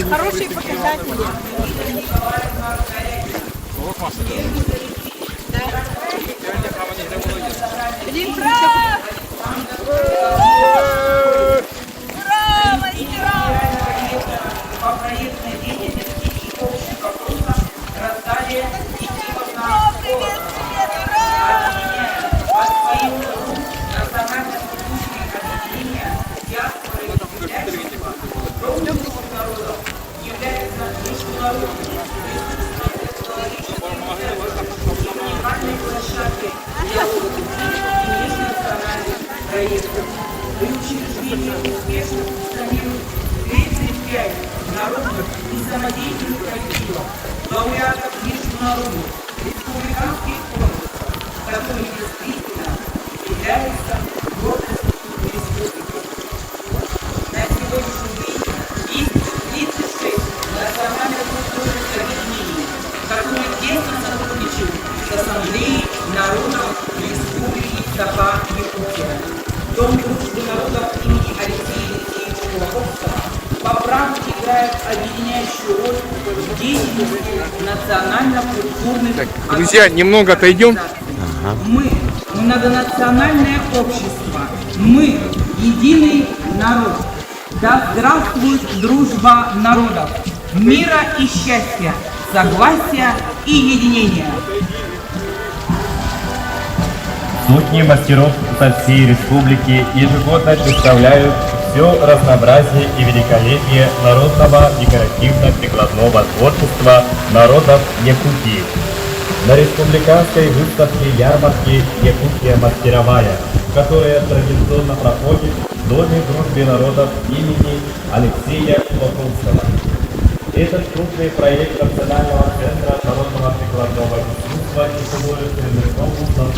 Хорошие показатели. Ура! Ура, мастера! По проектной деятельности и общих вопросах раздали привет, от своих национально-культурных объединения диаспоры и государства родственных народов является международным уникальной площадкой диалога и межнациональных проектов. При учреждении успешно функционируют 35 народных и самодеятельных коллективов, лауреатов международных республиканских конкурсов, которые действительно являются гордостью республики. На сегодняшний день есть 36 национально-культурных объединений, которые тесно сотрудничают с Ассамблеей народов Республики Саха-Якутия. Дом дружбы народов имени Алексея Алексеевича Кулаковского по праву играет объединяющую роль в деятельности национально-культурных Друзья, немного отойдем. Мы многонациональное общество, мы единый народ. Да здравствует дружба народов, мира и счастья, согласия и единения. Сотни мастеров со всей республики ежегодно представляют все разнообразие и великолепие народного декоративно-прикладного творчества народов Якутии. На республиканской выставке ярмарки «Якутия мастеровая», которая традиционно проходит в Доме дружбы народов имени Алексея Кулаковского. Этот крупный проект Национального центра народного прикладного искусства и художественных конкурсов